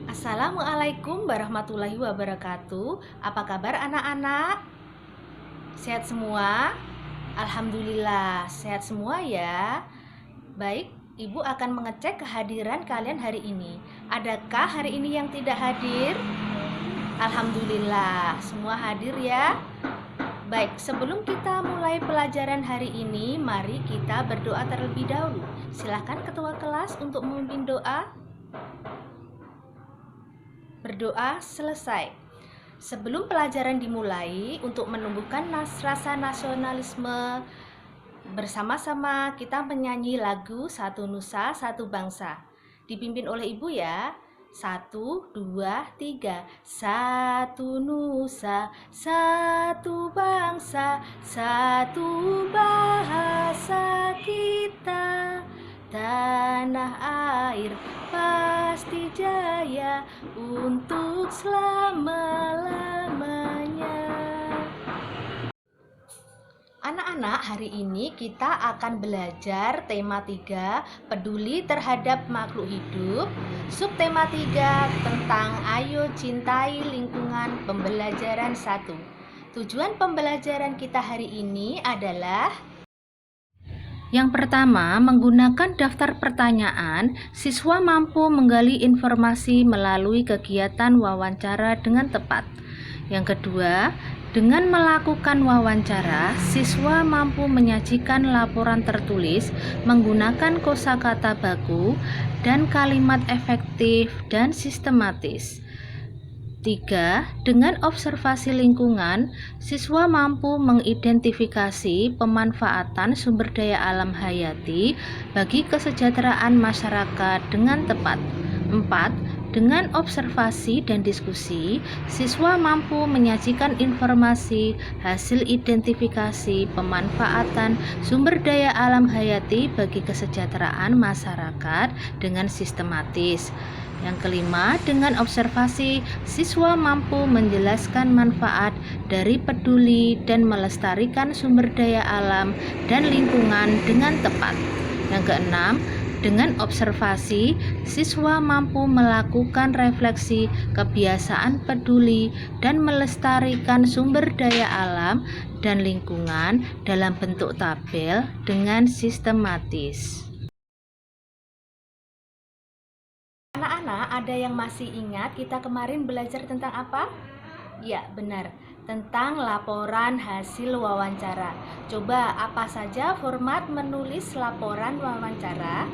Assalamualaikum warahmatullahi wabarakatuh. Apa kabar anak-anak? Sehat semua? Alhamdulillah, sehat semua ya. Baik, Ibu akan mengecek kehadiran kalian hari ini. Adakah hari ini yang tidak hadir? Alhamdulillah, semua hadir ya. Baik, sebelum kita mulai pelajaran hari ini, mari kita berdoa terlebih dahulu. Silakan ketua kelas untuk memimpin doa. Berdoa selesai. Sebelum pelajaran dimulai, untuk menumbuhkan rasa nasionalisme, bersama-sama kita menyanyi lagu Satu Nusa, Satu Bangsa. Dipimpin oleh Ibu ya. 1, 2, 3. Satu nusa, satu bangsa, satu bahasa kita. Tanah air pasti jaya untuk selama-lamanya. Anak-anak, hari ini kita akan belajar tema 3, peduli terhadap makhluk hidup. Subtema 3 tentang ayo cintai lingkungan, pembelajaran 1. Tujuan pembelajaran kita hari ini adalah: yang pertama, menggunakan daftar pertanyaan, siswa mampu menggali informasi melalui kegiatan wawancara dengan tepat. Yang kedua, dengan melakukan wawancara, siswa mampu menyajikan laporan tertulis menggunakan kosakata baku dan kalimat efektif dan sistematis. 3. Dengan observasi lingkungan, siswa mampu mengidentifikasi pemanfaatan sumber daya alam hayati bagi kesejahteraan masyarakat dengan tepat. 4. Dengan observasi dan diskusi, siswa mampu menyajikan informasi hasil identifikasi pemanfaatan sumber daya alam hayati bagi kesejahteraan masyarakat dengan sistematis. Yang kelima, dengan observasi, siswa mampu menjelaskan manfaat dari peduli dan melestarikan sumber daya alam dan lingkungan dengan tepat. Yang keenam, dengan observasi, siswa mampu melakukan refleksi kebiasaan peduli dan melestarikan sumber daya alam dan lingkungan dalam bentuk tabel dengan sistematis. Anak-anak, ada yang masih ingat kita kemarin belajar tentang apa? Ya, benar, tentang laporan hasil wawancara. Coba, apa saja format menulis laporan wawancara?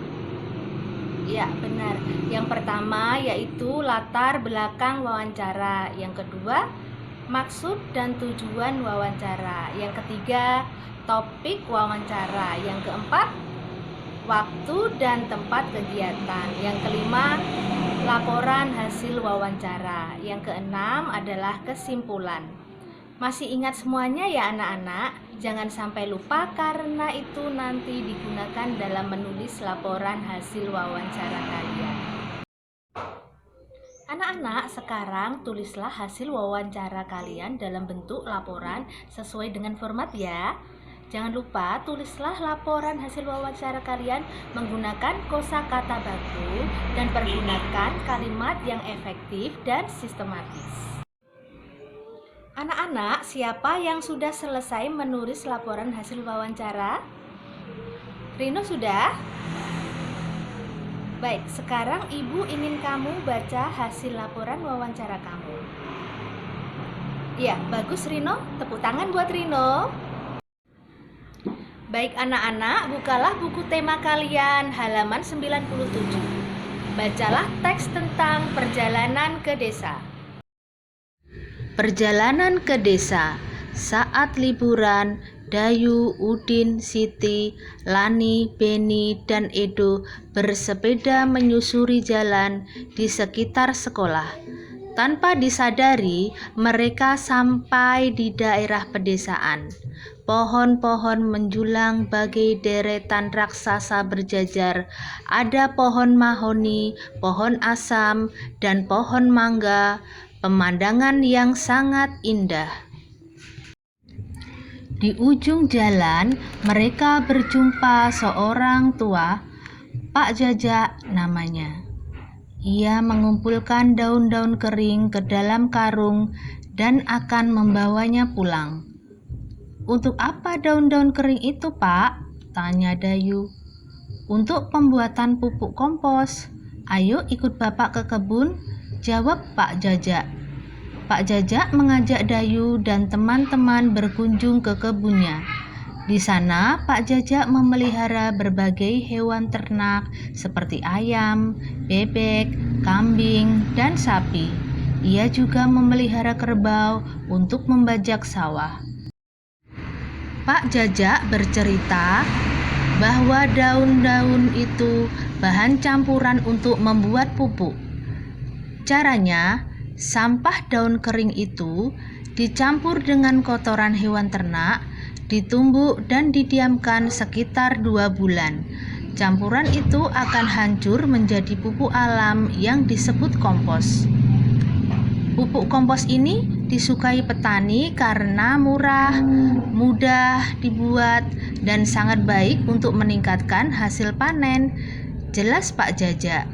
Ya, benar. Yang pertama yaitu latar belakang wawancara. Yang kedua, maksud dan tujuan wawancara. Yang ketiga, topik wawancara. Yang keempat, waktu dan tempat kegiatan. Yang kelima, laporan hasil wawancara. Yang keenam adalah kesimpulan. Masih ingat semuanya ya anak-anak? Jangan sampai lupa karena itu nanti digunakan dalam menulis laporan hasil wawancara kalian. Anak-anak, sekarang tulislah hasil wawancara kalian dalam bentuk laporan sesuai dengan format ya. Jangan lupa tulislah laporan hasil wawancara kalian menggunakan kosakata baku dan pergunakan kalimat yang efektif dan sistematis. Anak-anak, siapa yang sudah selesai menulis laporan hasil wawancara? Rino sudah? Baik, sekarang Ibu ingin kamu baca hasil laporan wawancara kamu. Ya, bagus Rino. Tepuk tangan buat Rino. Baik anak-anak, bukalah buku tema kalian halaman 97. Bacalah teks tentang perjalanan ke desa. Perjalanan ke desa. Saat liburan, Dayu, Udin, Siti, Lani, Beni, dan Edo bersepeda menyusuri jalan di sekitar sekolah. Tanpa disadari, mereka sampai di daerah pedesaan. Pohon-pohon menjulang bagai deretan raksasa berjajar. Ada pohon mahoni, pohon asam, dan pohon mangga. Pemandangan yang sangat indah. Di ujung jalan, mereka berjumpa seorang tua, Pak Jajak namanya. Ia mengumpulkan daun-daun kering ke dalam karung dan akan membawanya pulang. "Untuk apa daun-daun kering itu, Pak?" tanya Dayu. "Untuk pembuatan pupuk kompos. Ayo ikut Bapak ke kebun," jawab Pak Jajak. Pak Jajak mengajak Dayu dan teman-teman berkunjung ke kebunnya. Di sana, Pak Jajak memelihara berbagai hewan ternak seperti ayam, bebek, kambing, dan sapi. Ia juga memelihara kerbau untuk membajak sawah. Pak Jajak bercerita bahwa daun-daun itu bahan campuran untuk membuat pupuk. Caranya, sampah daun kering itu dicampur dengan kotoran hewan ternak, ditumbuk dan didiamkan sekitar 2 bulan. Campuran itu akan hancur menjadi pupuk alam yang disebut kompos. Pupuk kompos ini disukai petani karena murah, mudah dibuat, dan sangat baik untuk meningkatkan hasil panen. Jelas Pak Jajak.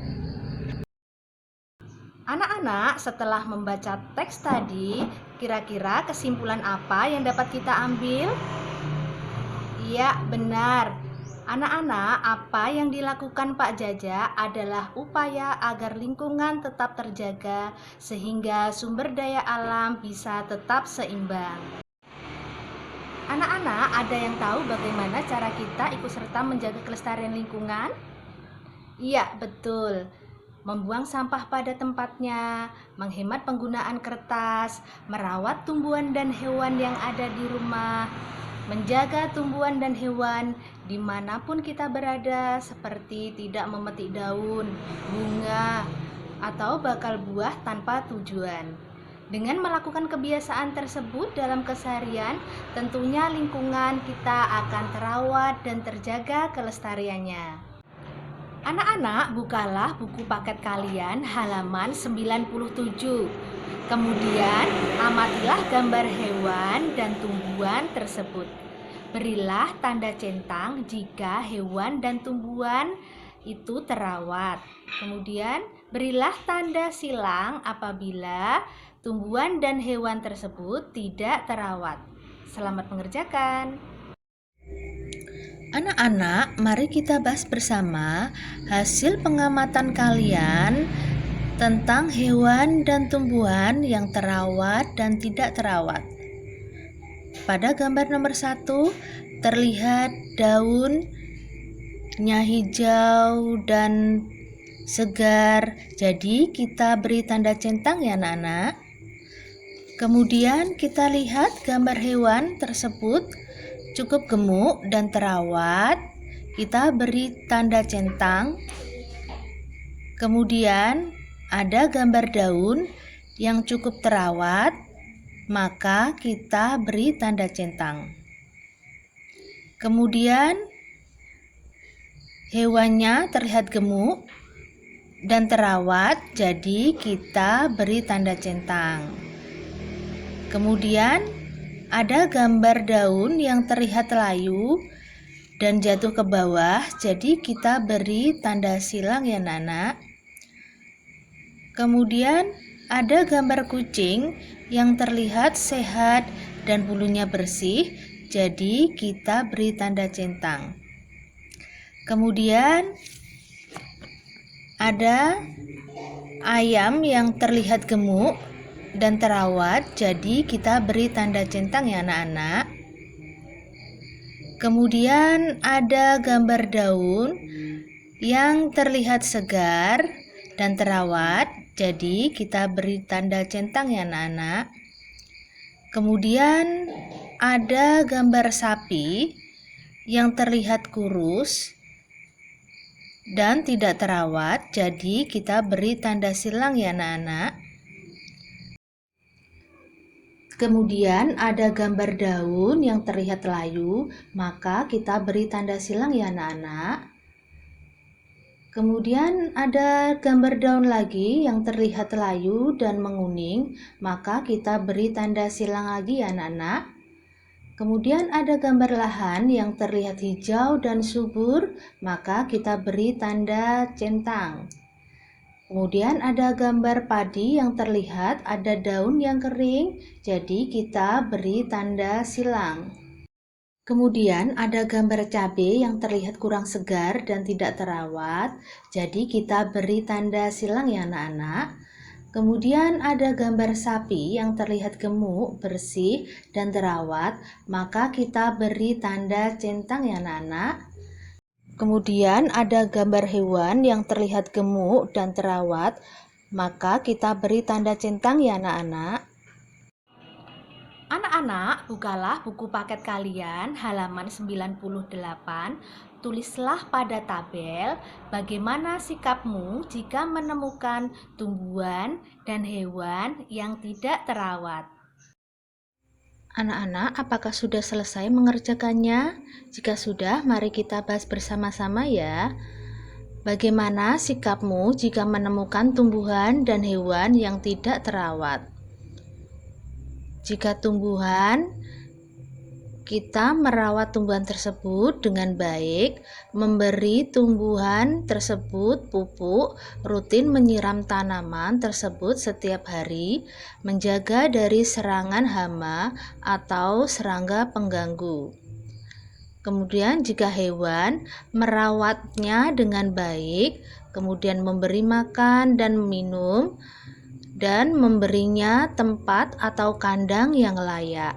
Anak-anak, setelah membaca teks tadi, kira-kira kesimpulan apa yang dapat kita ambil? Iya, benar. Anak-anak, apa yang dilakukan Pak Jajak adalah upaya agar lingkungan tetap terjaga sehingga sumber daya alam bisa tetap seimbang. Anak-anak, ada yang tahu bagaimana cara kita ikut serta menjaga kelestarian lingkungan? Iya, betul. Membuang sampah pada tempatnya, menghemat penggunaan kertas, merawat tumbuhan dan hewan yang ada di rumah, menjaga tumbuhan dan hewan dimanapun kita berada, seperti tidak memetik daun, bunga, atau bakal buah tanpa tujuan. Dengan melakukan kebiasaan tersebut dalam keseharian, tentunya lingkungan kita akan terawat dan terjaga kelestariannya. Anak-anak, bukalah buku paket kalian halaman 97. Kemudian, amatilah gambar hewan dan tumbuhan tersebut. Berilah tanda centang jika hewan dan tumbuhan itu terawat. Kemudian, berilah tanda silang apabila tumbuhan dan hewan tersebut tidak terawat. Selamat mengerjakan. Anak-anak, mari kita bahas bersama hasil pengamatan kalian tentang hewan dan tumbuhan yang terawat dan tidak terawat. Pada gambar nomor 1, terlihat daunnya hijau dan segar. Jadi kita beri tanda centang ya anak-anak. Kemudian kita lihat gambar hewan tersebut cukup gemuk dan terawat, kita beri tanda centang. Kemudian ada gambar daun yang cukup terawat, maka kita beri tanda centang. Kemudian hewannya terlihat gemuk dan terawat, jadi kita beri tanda centang. Kemudian ada gambar daun yang terlihat layu dan jatuh ke bawah, jadi kita beri tanda silang ya Nana. Kemudian ada gambar kucing yang terlihat sehat dan bulunya bersih, jadi kita beri tanda centang. Kemudian ada ayam yang terlihat gemuk dan terawat, jadi kita beri tanda centang ya anak-anak. Kemudian ada gambar daun yang terlihat segar dan terawat, jadi kita beri tanda centang ya anak-anak. Kemudian ada gambar sapi yang terlihat kurus dan tidak terawat, jadi kita beri tanda silang ya anak-anak. Kemudian ada gambar daun yang terlihat layu, maka kita beri tanda silang ya anak-anak. Kemudian ada gambar daun lagi yang terlihat layu dan menguning, maka kita beri tanda silang lagi ya anak-anak. Kemudian ada gambar lahan yang terlihat hijau dan subur, maka kita beri tanda centang. Kemudian ada gambar padi yang terlihat ada daun yang kering, jadi kita beri tanda silang. Kemudian ada gambar cabai yang terlihat kurang segar dan tidak terawat, jadi kita beri tanda silang ya anak-anak. Kemudian ada gambar sapi yang terlihat gemuk, bersih, dan terawat, maka kita beri tanda centang ya anak-anak. Kemudian ada gambar hewan yang terlihat gemuk dan terawat, maka kita beri tanda centang ya anak-anak. Anak-anak, bukalah buku paket kalian halaman 98. Tulislah pada tabel bagaimana sikapmu jika menemukan tumbuhan dan hewan yang tidak terawat. Anak-anak, apakah sudah selesai mengerjakannya? Jika sudah, mari kita bahas bersama-sama ya. Bagaimana sikapmu jika menemukan tumbuhan dan hewan yang tidak terawat? Jika tumbuhan, kita merawat tumbuhan tersebut dengan baik, memberi tumbuhan tersebut pupuk, rutin menyiram tanaman tersebut setiap hari, menjaga dari serangan hama atau serangga pengganggu. Kemudian jika hewan, merawatnya dengan baik, kemudian memberi makan dan minum, dan memberinya tempat atau kandang yang layak.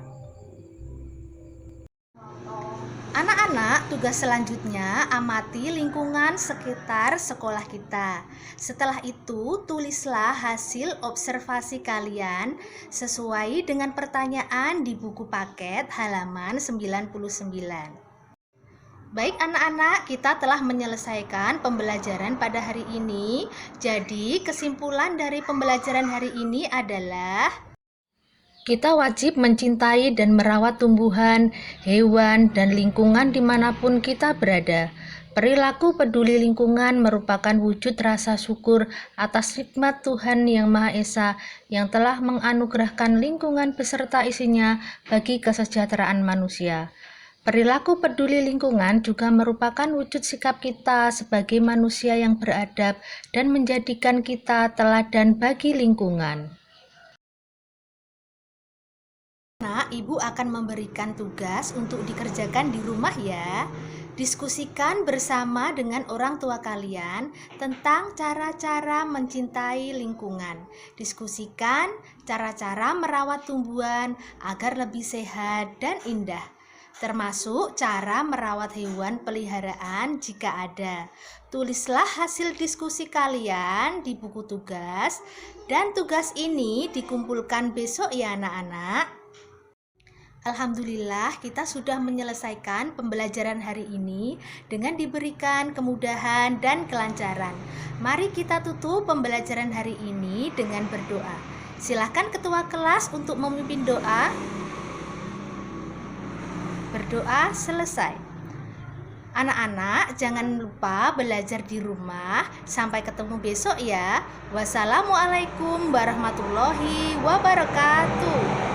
Anak-anak, tugas selanjutnya amati lingkungan sekitar sekolah kita. Setelah itu, tulislah hasil observasi kalian sesuai dengan pertanyaan di buku paket halaman 99. Baik anak-anak, kita telah menyelesaikan pembelajaran pada hari ini. Jadi, kesimpulan dari pembelajaran hari ini adalah kita wajib mencintai dan merawat tumbuhan, hewan, dan lingkungan dimanapun kita berada. Perilaku peduli lingkungan merupakan wujud rasa syukur atas nikmat Tuhan Yang Maha Esa yang telah menganugerahkan lingkungan beserta isinya bagi kesejahteraan manusia. Perilaku peduli lingkungan juga merupakan wujud sikap kita sebagai manusia yang beradab dan menjadikan kita teladan bagi lingkungan. Nah, Ibu akan memberikan tugas untuk dikerjakan di rumah ya. Diskusikan bersama dengan orang tua kalian tentang cara-cara mencintai lingkungan. Diskusikan cara-cara merawat tumbuhan agar lebih sehat dan indah. Termasuk cara merawat hewan peliharaan jika ada. Tulislah hasil diskusi kalian di buku tugas, dan tugas ini dikumpulkan besok ya anak-anak. Alhamdulillah, kita sudah menyelesaikan pembelajaran hari ini dengan diberikan kemudahan dan kelancaran. Mari kita tutup pembelajaran hari ini dengan berdoa. Silakan ketua kelas untuk memimpin doa. Berdoa selesai. Anak-anak, jangan lupa belajar di rumah. Sampai ketemu besok ya. Wassalamualaikum warahmatullahi wabarakatuh.